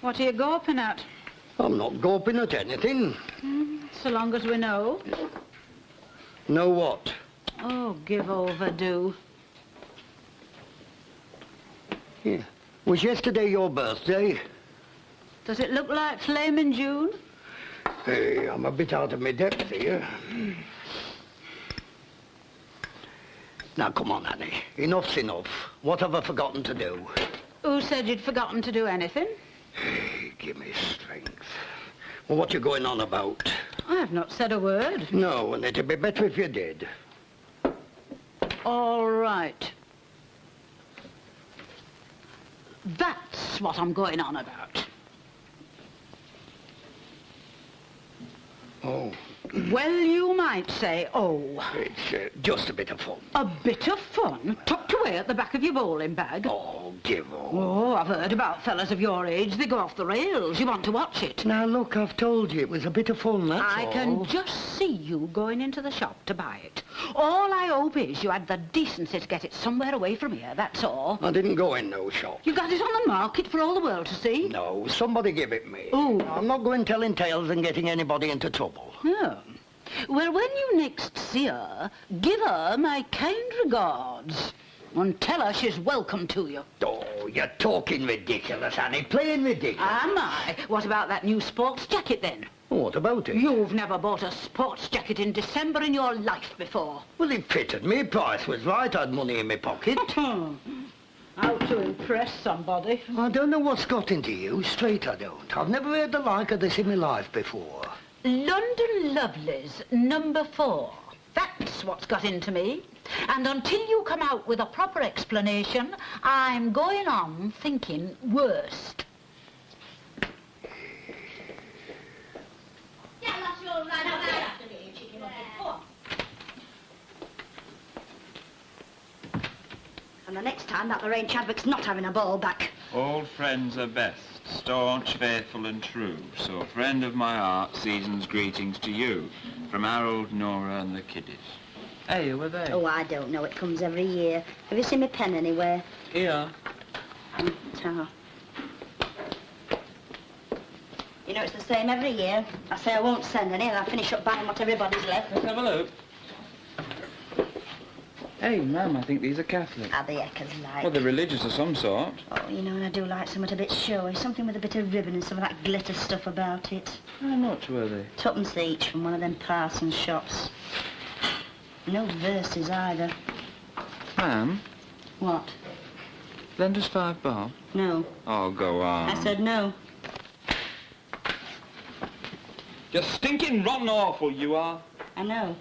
What are you gawping at? I'm not gawping at anything. So long as we know. Know what? Oh, give over, do. Yeah. Was yesterday your birthday? Does it look like flaming June? Hey, I'm a bit out of my depth here. Now, come on, Annie. Enough's enough. What have I forgotten to do? Who said you'd forgotten to do anything? Hey, give me strength. Well, what you going on about? I have not said a word. No, and it'd be better if you did. All right. That's what I'm going on about. Oh. Well, you might say, oh. It's just a bit of fun. A bit of fun? Tucked away at the back of your bowling bag? Oh, give up. Oh, I've heard about fellas of your age. They go off the rails. You want to watch it. Now, look, I've told you it was a bit of fun, that's all. I can just see you going into the shop to buy it. All I hope is you had the decency to get it somewhere away from here, that's all. I didn't go in no shop. You got it on the market for all the world to see? No, somebody give it me. Ooh. I'm not going telling tales and getting anybody into trouble. Oh. Well, when you next see her, give her my kind regards. And tell her she's welcome to you. Oh, you're talking ridiculous, Annie. Plain ridiculous. Am I? What about that new sports jacket, then? What about it? You've never bought a sports jacket in December in your life before. Well, it fitted me. Price was right. I had money in my pocket. How to impress somebody. I don't know what's got into you. Straight I don't. I've never heard the like of this in my life before. London Lovelies, number 4. That's what's got into me. And until you come out with a proper explanation, I'm going on thinking worst. Yeah, that's all right. Now, after me, chicken bucket. Go on. And the next time, that Lorraine Chadwick's not having a ball back. Old friends are best, staunch, faithful and true. So, friend of my heart, season's greetings to you. From Harold, Nora and the kiddies. Hey, who are they? Oh, I don't know. It comes every year. Have you seen my pen anywhere? Here. You know, it's the same every year. I say I won't send any, and I finish up buying what everybody's left. Let's have a look. Hey, Mum, I think these are Catholic. Are the heckers like? Well, they're religious of some sort. Oh, you know, and I do like something a bit showy. Something with a bit of ribbon and some of that glitter stuff about it. How much were they? 2pence each from one of them Parsons shops. No verses either. Ma'am? What? Lend us 5 bob. No. Oh, go on. I said no. You're stinking rotten awful, you are. I know.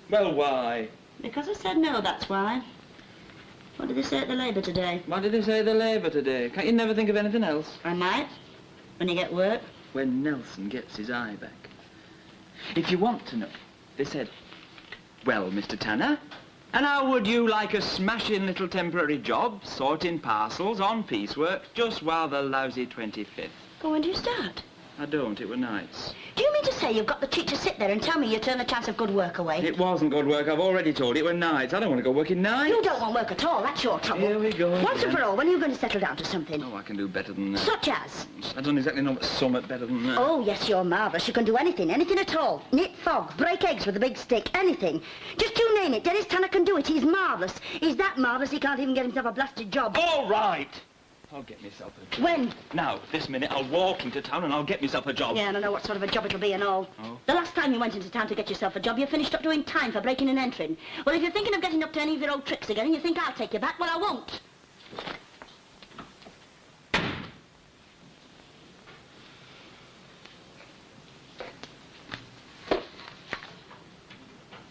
Well, why? Because I said no, that's why. What did they say at the Labour today? What did they say at the Labour today? Can't you never think of anything else? I might. When you get work. When Nelson gets his eye back. If you want to know, they said, well, Mr. Tanner, and how would you like a smashing little temporary job, sorting parcels on piecework, just while the lousy 25th? Well, when do you start? I don't, it were nights. Do you mean to say you've got the cheek to sit there and tell me you turn the chance of good work away? It wasn't good work, I've already told you, it were nights. I don't want to go working nights. You don't want work at all, that's your trouble. Here we go Once and again. for all, when are you going to settle down to something? Oh, I can do better than that. Such as? I don't exactly know, but somewhat better than that. Oh, yes, you're marvellous. You can do anything, anything at all. Knit fog, break eggs with a big stick, anything. Just you name it, Dennis Tanner can do it. He's marvellous. He's that marvellous he can't even get himself a blasted job. All right! I'll get myself a job. When? Now, this minute, I'll walk into town and I'll get myself a job. Yeah, and I know what sort of a job it'll be and all. Oh? The last time you went into town to get yourself a job, you finished up doing time for breaking and entering. Well, if you're thinking of getting up to any of your old tricks again and you think I'll take you back, well, I won't.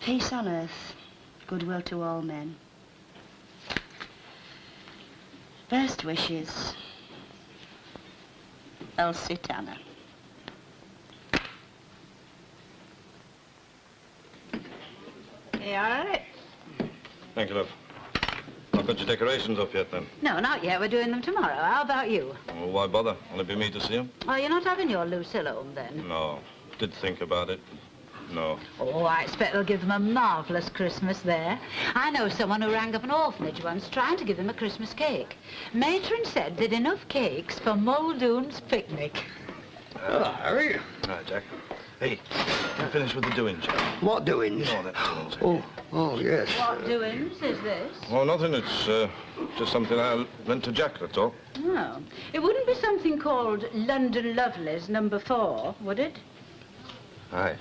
Peace on earth, goodwill to all men. Best wishes, Elsie Tanner. You all right? Thank you, love. Not got your decorations up yet, then? No, not yet. We're doing them tomorrow. How about you? Well, why bother? Will it be me to see him? Oh, you're not having your Lucille home, then? No. Did think about it. No. Oh, I expect they'll give them a marvellous Christmas there. I know someone who rang up an orphanage once trying to give them a Christmas cake. Matron said they'd enough cakes for Muldoon's picnic. Oh, Harry. Right, Jack. Hey, you finished with the doings, Jack? What doings? You know that. Oh, yes. What doings is this? Oh, nothing. It's just something I lent to Jack, that's all. Oh, it wouldn't be something called London Lovelies number 4, would it? Aye.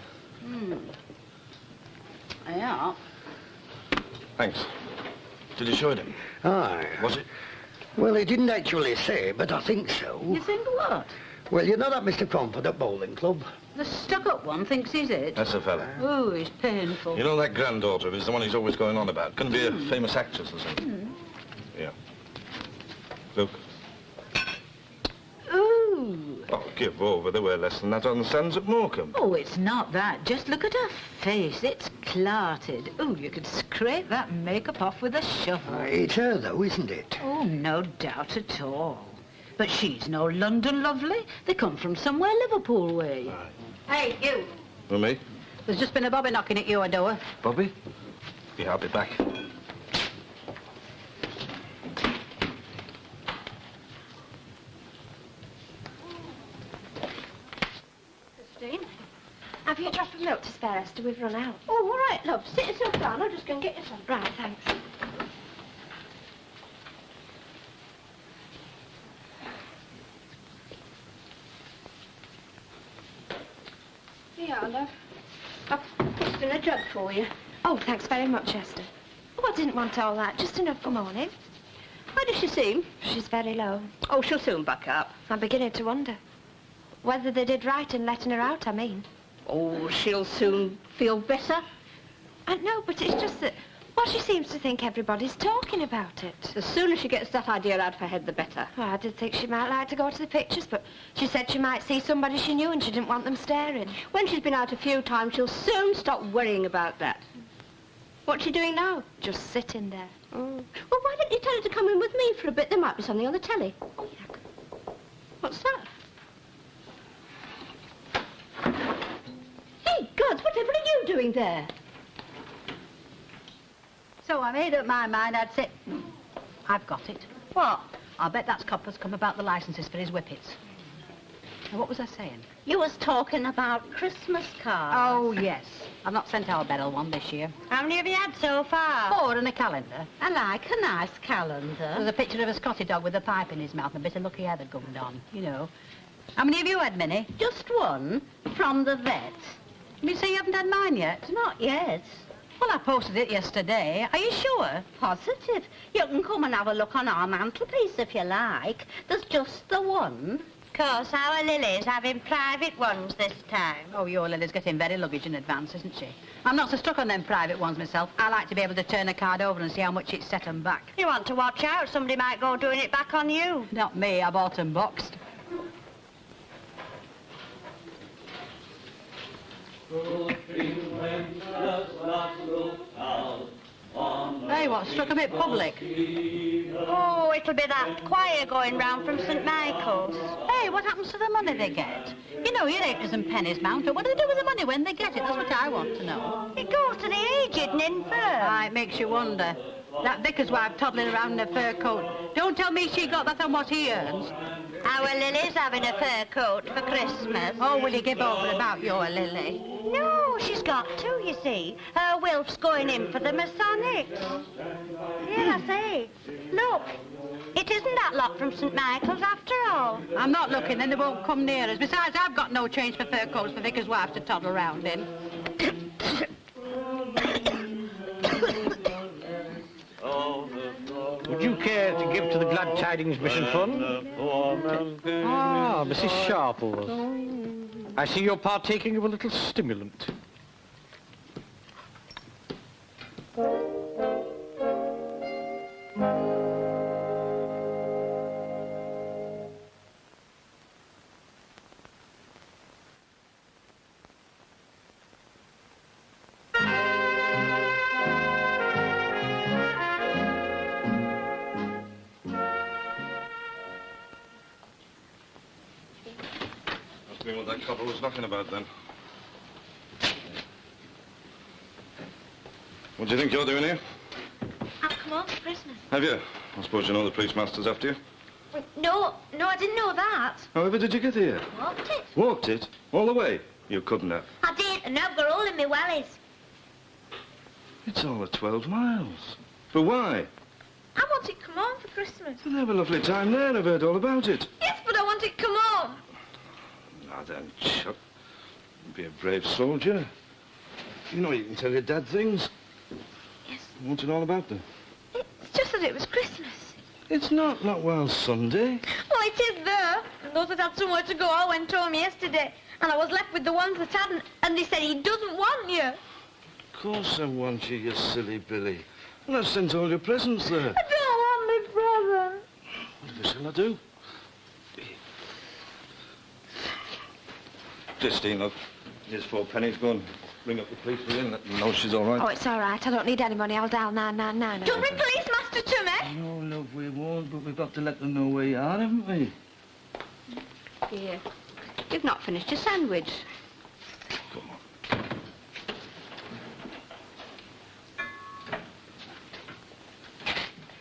Yeah. Thanks. Did you show it him? Aye. Was it? Well, he didn't actually say, but I think so. You think what? Well, you know that Mr. Cromford at Bowling Club? The stuck-up one thinks he's it. That's the fella. Oh, he's painful. You know that granddaughter of his, the one he's always going on about? Gonna be a famous actress or something. Yeah. Look. Ooh. Oh, give over. They wear less than that on the sands at Morecambe. Oh, it's not that. Just look at her face. It's clarted. Oh, you could scrape that makeup off with a shovel. It's her, though, isn't it? Oh, no doubt at all. But she's no London lovely. They come from somewhere Liverpool way. Hey, you. For me? There's just been a bobby knocking at your door. Bobby? Yeah, I'll be back. Christine, have you a drop of milk to spare, Esther? We've run out. Oh, all right, love. Sit yourself down. I'll just go and get you some. Right, thanks. Here, love. I've put it in a jug for you. Oh, thanks very much, Esther. Oh, I didn't want all that. Just enough for morning. How does she seem? She's very low. Oh, she'll soon back up. I'm beginning to wonder. Whether they did right in letting her out, I mean. Oh, she'll soon feel better. I know, but it's just that... Well, she seems to think everybody's talking about it. The sooner she gets that idea out of her head, the better. Well, I did think she might like to go to the pictures, but she said she might see somebody she knew and she didn't want them staring. When she's been out a few times, she'll soon stop worrying about that. What's she doing now? Just sitting there. Oh. Well, why don't you tell her to come in with me for a bit? There might be something on the telly. What's that? Hey, God, whatever are you doing there? So I made up my mind I'd say... I've got it. What? I'll bet that's Copper's come about the licenses for his whippets. Now, what was I saying? You was talking about Christmas cards. Oh, yes. I've not sent our Beryl one this year. How many have you had so far? 4 and a calendar. I like a nice calendar. There's a picture of a Scotty dog with a pipe in his mouth and a bit of lucky hair that gummed on, you know. How many have you had, Minnie? Just one, from the vet. You mean say you haven't had mine yet? Not yet. Well, I posted it yesterday. Are you sure? Positive. You can come and have a look on our mantelpiece if you like. There's just the one. 'Cause our Lily's having private ones this time. Oh, your Lily's getting very luggage in advance, isn't she? I'm not so stuck on them private ones myself. I like to be able to turn a card over and see how much it's set 'em back. You want to watch out. Somebody might go doing it back on you. Not me. I bought 'em boxed. Hey, what struck 'em at public? Oh, it'll be that choir going round from St. Michael's. Hey, what happens to the money they get? You know, your acres and pennies mount up. What do they do with the money when they get it? That's what I want to know. It goes to the aged and infirm. Ah, it makes you wonder. That vicar's wife toddling around in a fur coat. Don't tell me she got that on what he earns. Our Lily's having a fur coat for Christmas. Oh, will you give over about your Lily? No, she's got to, you see. Her Wilf's going in for the Masonics. Yeah, I say. Look, it isn't that lot from St. Michael's after all. I'm not looking, then they won't come near us. Besides, I've got no change for fur coats for vicar's wife to toddle around in. Would you care to give to the Glad Tidings Mission Fund? Ah, Mrs. Sharples. I see you're partaking of a little stimulant. Must be what that couple was knocking about then. What do you think you're doing here? I've come home for Christmas. Have you? I suppose you know the police master's after you. No, I didn't know that. However did you get here? Walked it. Walked it? All the way? You couldn't have. I did, and now I've got all in my wellies. It's all of 12 miles. But why? I want it come home for Christmas. You'll have a lovely time there. I've heard all about it. Yes, but I want it come home. Now then, Chuck. Be a brave soldier. You know you can tell your dad things. Yes. What's it all about then? It's just that it was Christmas. It's not while Sunday. Well, it is there. And those that had somewhere to go all went home yesterday. And I was left with the ones that hadn't. And they said he doesn't want you. Of course I want you, you silly Billy. And I've sent all your presents there. I don't want my present. Whatever shall I do? Justine, look. Here's 4 pennies. Go and ring up the police for you and let them know she's all right. Oh, it's all right. I don't need any money. I'll dial 999. Don't bring police master to me. No, love, we won't, but we've got to let them know where you are, haven't we? Here. You've not finished your sandwich. Come on.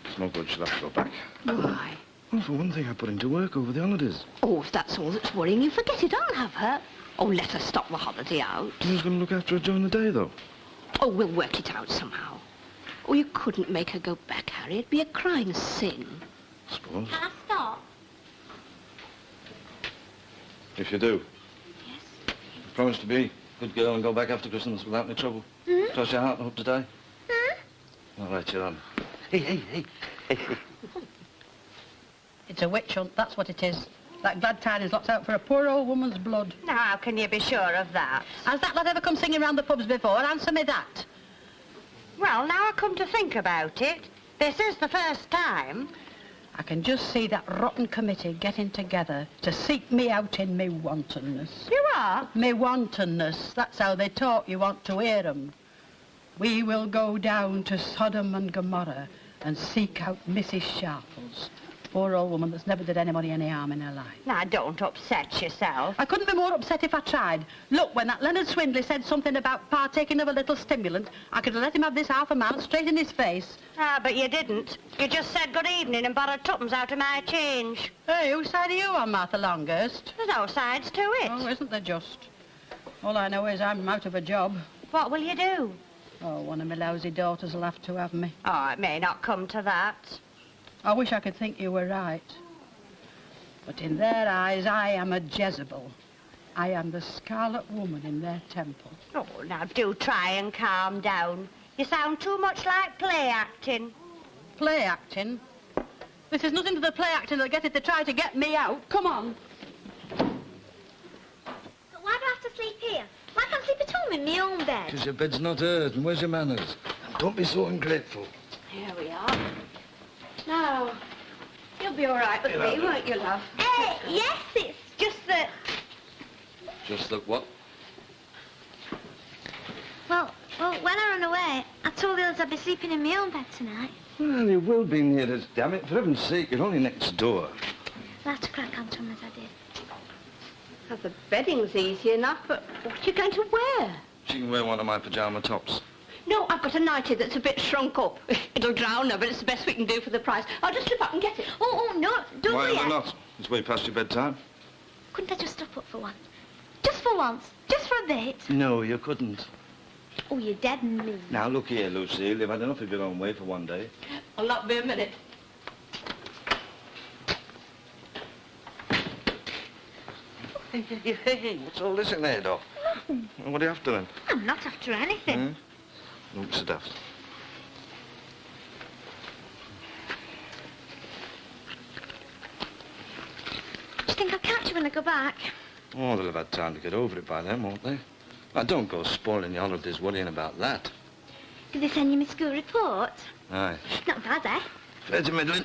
It's no good. She'll have to go back. Why? Well, for one thing, I put into work over the holidays. Oh, if that's all that's worrying you, forget it. I'll have her. Oh, let her stop the holiday out. Who's going to look after her during the day, though? Oh, we'll work it out somehow. Oh, you couldn't make her go back, Harry. It'd be a crying sin. I suppose. Can I stop? If you do. Yes. Promise to be a good girl and go back after Christmas without any trouble. Cross your heart and hope to die. All right, you're on. Hey. It's a witch hunt, that's what it is. That Glad Tidings lot's out for a poor old woman's blood. Now, how can you be sure of that? Has that lot ever come singing round the pubs before? Answer me that. Well, now I come to think about it, this is the first time. I can just see that rotten committee getting together to seek me out in me wantonness. You are? Me wantonness, that's how they talk, you want to hear 'em. We will go down to Sodom and Gomorrah and seek out Mrs. Sharples. Poor old woman that's never did anybody any harm in her life. Now, don't upset yourself. I couldn't be more upset if I tried. Look, when that Leonard Swindley said something about partaking of a little stimulant, I could have let him have this £half straight in his face. Ah, but you didn't. You just said good evening and borrowed tuppence out of my change. Hey, whose side are you on, Martha Longhurst? There's no sides to it. Oh, isn't there just? All I know is I'm out of a job. What will you do? Oh, one of my lousy daughters will have to have me. Oh, it may not come to that. I wish I could think you were right. But in their eyes, I am a Jezebel. I am the Scarlet Woman in their temple. Oh, now do try and calm down. You sound too much like play acting. Play acting? This is nothing to the play acting they'll get if they try to get me out. Come on. But why do I have to sleep here? Why can't I sleep at home in my own bed? Because your bed's not hers, and where's your manners? And don't be so ungrateful. Here we are. Now, you'll be all right with me, won't you, love? Yes, it's just that... Just that what? Well, when I run away, I told the others I'd be sleeping in my own bed tonight. Well, you will be near us, damn it. For heaven's sake, you're only next door. I'll have to crack on to them as I did. Well, the bedding's easy enough, but what are you going to wear? She can wear one of my pyjama tops. No, I've got a nightie that's a bit shrunk up. It'll drown her, but it's the best we can do for the price. I'll just slip up and get it. Oh, no, don't Why do am I that. not? It's way past your bedtime. Couldn't I just stop up for once? Just for once. Just for a bit. No, you couldn't. Oh, you're dead mean. Now, look here, Lucille. You've had enough of your own way for one day. I'll not be a minute. Hey, what's all this in there, Doc? Nothing. What are you after, then? I'm not after anything. Don't sit daft. Do you think I'll catch you when I go back? Oh, they'll have had time to get over it by then, won't they? Now, don't go spoiling your holidays worrying about that. Did they send you my school report? Aye. Not bad, eh? Fair to middling.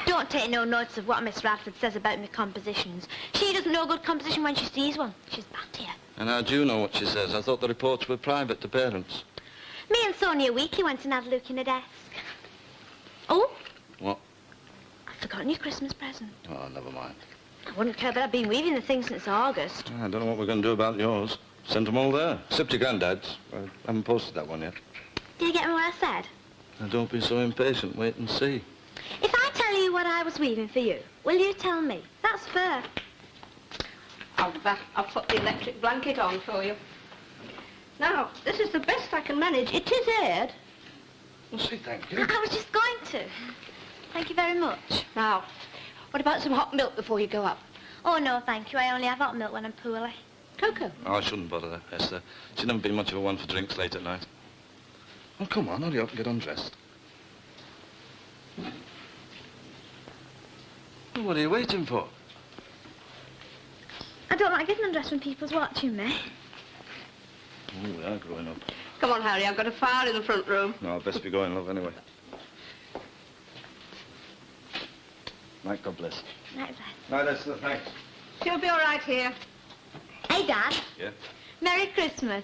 Don't take no notice of what Miss Radford says about my compositions. She doesn't know good composition when she sees one. She's bad here. And how do you know what she says? I thought the reports were private to parents. Me and Sonia Weekly went and had a look in her desk. Oh? What? I've forgotten your Christmas present. Oh, never mind. I wouldn't care, but I've been weaving the thing since August. I don't know what we're going to do about yours. Sent them all there, except your granddad's. I haven't posted that one yet. Did you get me what I said? Now, don't be so impatient. Wait and see. If I tell you what I was weaving for you, will you tell me? That's fair. I'll put the electric blanket on for you. Now, this is the best I can manage. It is aired. Well, say thank you. I was just going to. Thank you very much. Now, what about some hot milk before you go up? Oh, no, thank you. I only have hot milk when I'm poorly. Cocoa? Oh, I shouldn't bother her, Esther. She's never been much of a one for drinks late at night. Oh, come on, hurry up and get undressed. Well, what are you waiting for? I don't like getting undressed when people's watching me. Oh, we are growing up. Come on, Harry, I've got a fire in the front room. No, I'd best be going, love, anyway. Night, God bless. Night, Night, Esther, thanks. She'll be all right here. Hey, Dad. Yeah? Merry Christmas.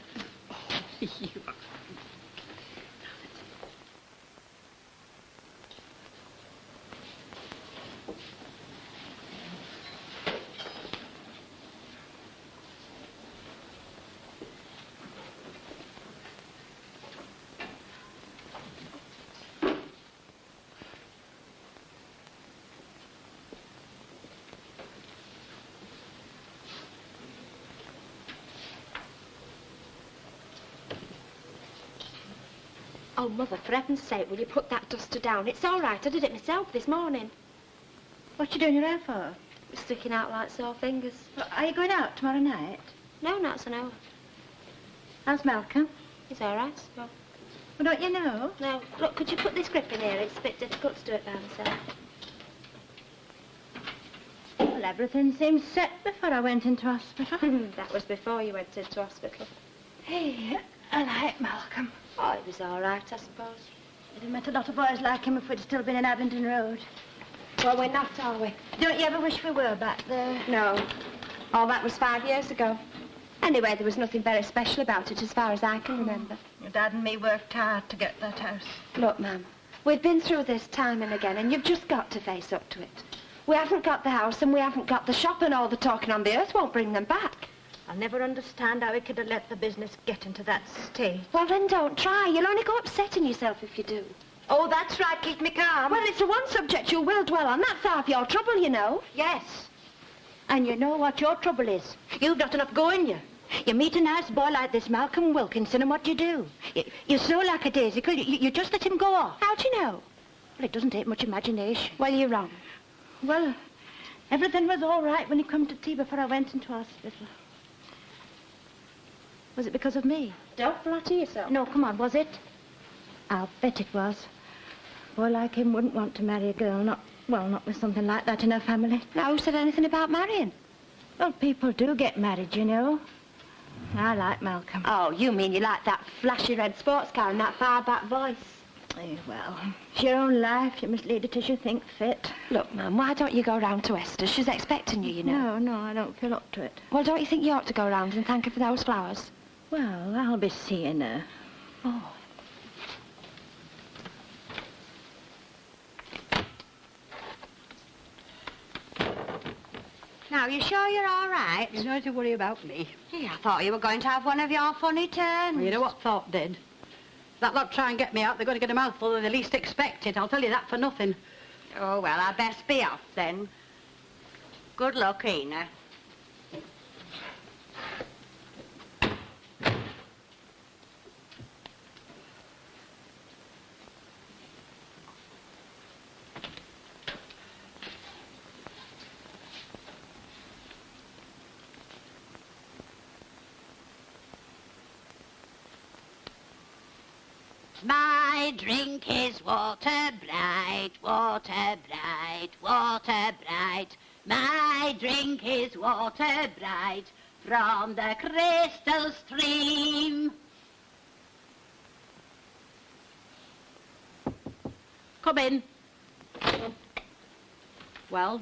Oh, Mother, for heaven's sake, will you put that duster down? It's all right. I did it myself this morning. What you doing your hair for? It's sticking out like sore fingers. Well, are you going out tomorrow night? No, not so no. How's Malcolm? It's all right. No. Well, don't you know? No. Look, could you put this grip in here? It's a bit difficult to do it by myself. Well, everything seemed set before I went into hospital. That was before you went into hospital. Hey, I like Malcolm. Oh, it was all right, I suppose. You'd have met a lot of boys like him if we'd still been in Abington Road. Well, we're not, are we? Don't you ever wish we were back there? No. All that was 5 years ago. Anyway, there was nothing very special about it as far as I can remember. Your Dad and me worked hard to get that house. Look, Mum, we've been through this time and again, and you've just got to face up to it. We haven't got the house and we haven't got the shop, and all the talking on the earth won't bring them back. I'll never understand how he could have let the business get into that state. Well, then don't try. You'll only go upsetting yourself if you do. Oh, that's right. Keep me calm. Well, it's the one subject you will dwell on. That's half your trouble, you know. Yes. And you know what your trouble is? You've not enough go in you. You meet a nice boy like this Malcolm Wilkinson, and what do you do? You're so lackadaisical, you just let him go off. How do you know? Well, it doesn't take much imagination. Well, you're wrong. Well, everything was all right when he come to tea before I went into hospital. Was it because of me? Don't flatter yourself. No, come on, was it? I'll bet it was. A boy like him wouldn't want to marry a girl, not with something like that in her family. Now, who said anything about marrying? Well, people do get married, you know. I like Malcolm. Oh, you mean you like that flashy red sports car and that far-back voice? Well, it's your own life. You must lead it as you think fit. Look, Mum, why don't you go round to Esther? She's expecting you, you know. No, I don't feel up to it. Well, don't you think you ought to go round and thank her for those flowers? Well, I'll be seeing her. Oh. Now, you sure you're all right? You don't have to worry about me. Gee, I thought you were going to have one of your funny turns. Well, you know what thought did? That lot try and get me out, they're going to get a mouthful when they least expect it. I'll tell you that for nothing. Oh, well, I best be off then. Good luck, Ena. My drink is water bright, water bright, water bright. My drink is water bright from the crystal stream. Come in. Well?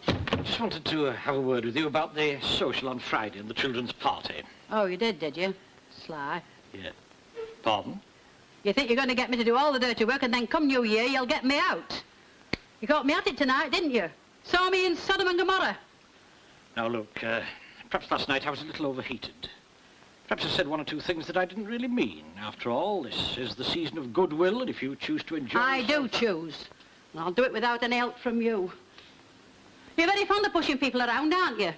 I just wanted to have a word with you about the social on Friday and the children's party. Oh, you did you? Sly. Yeah. Pardon? You think you're going to get me to do all the dirty work and then come New Year, you'll get me out. You caught me at it tonight, didn't you? Saw me in Sodom and Gomorrah. Now, look, perhaps last night I was a little overheated. Perhaps I said one or two things that I didn't really mean. After all, this is the season of goodwill, and if you choose to enjoy... I do choose. And I'll do it without any help from you. You're very fond of pushing people around, aren't you?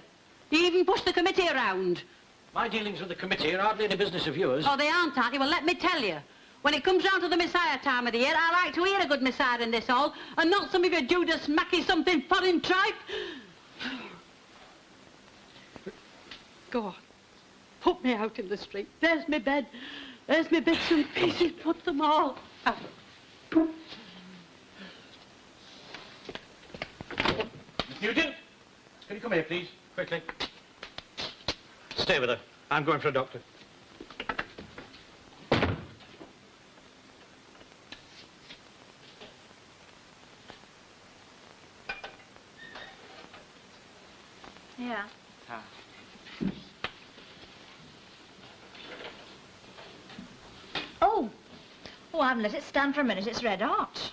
You even push the committee around. My dealings with the committee are hardly any business of yours. Oh, they aren't you? Well, let me tell you. When it comes round to the Messiah time of the year, I like to hear a good Messiah in this hall, and not some of your Judas Mackey something foreign tripe. Go on. Put me out in the street. There's my bed. There's my bits and pieces. Put them all out. Miss Newton, can you come here, please? Quickly. Stay with her. I'm going for a doctor. Yeah. Ah. Oh. Oh, I haven't let it stand for a minute. It's red hot.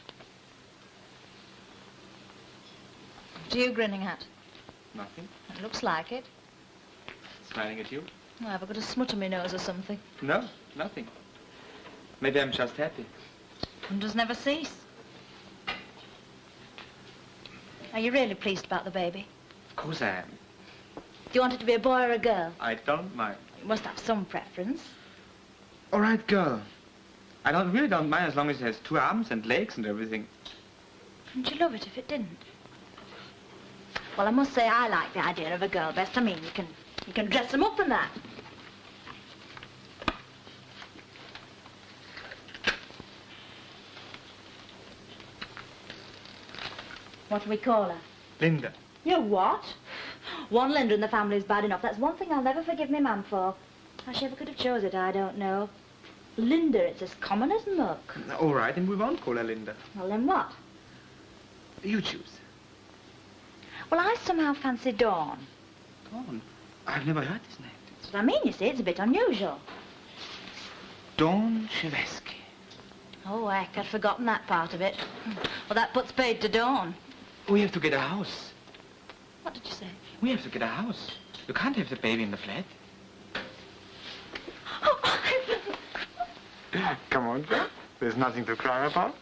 What are you grinning at? Nothing. It looks like it. Smiling at you? Oh, have I got a smut on my nose or something? No, nothing. Maybe I'm just happy. Wonders never cease. Are you really pleased about the baby? Of course I am. Do you want it to be a boy or a girl? I don't mind. You must have some preference. All right, girl. I really don't mind as long as it has 2 arms and legs and everything. Wouldn't you love it if it didn't? Well, I must say I like the idea of a girl best. I mean, you can dress them up and that. What do we call her? Linda. You what? One Linda in the family is bad enough. That's one thing I'll never forgive my mum for. How she ever could have chose it, I don't know. Linda, it's as common as muck. All right, and we won't call her Linda. Well, then what? You choose. Well, I somehow fancy Dawn. Dawn? I've never heard this name. That's what I mean, you see. It's a bit unusual. Dawn Chevesky. Oh, heck, I'd forgotten that part of it. Well, that puts paid to Dawn. We have to get a house. What did you say? We have to get a house. You can't have the baby in the flat. Come on, girl. There's nothing to cry about.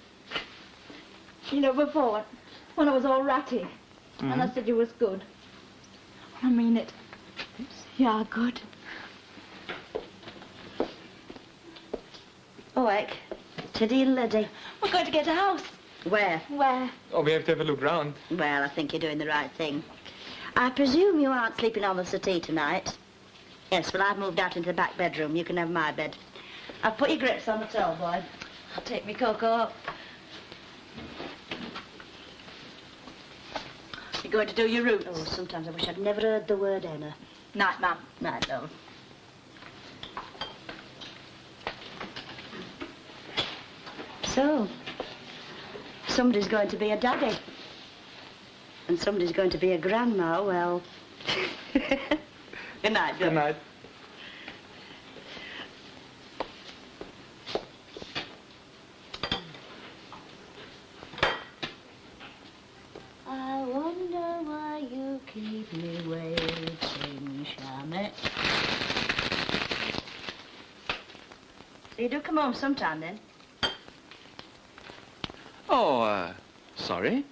You know, before, when I was all ratty, and I said you was good. I mean it. You are good. Oh, heck. Tiddy-liddy. We're going to get a house. Where? Where? Oh, we have to have a look round. Well, I think you're doing the right thing. I presume you aren't sleeping on the settee tonight? Yes, well, I've moved out into the back bedroom. You can have my bed. I've put your grips on the towel, boy. I'll take me cocoa up. You going to do your roots? Oh, sometimes I wish I'd never heard the word Anna. Night, Mum. Night, love. So, somebody's going to be a daddy. And somebody's going to be a grandma, well... Good night, Good night. I wonder why you keep me waiting, Shamit. So you do come home sometime, then? Oh, sorry.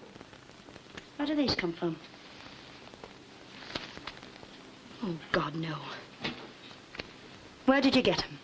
Where do these come from? Oh, God, no. Where did you get them?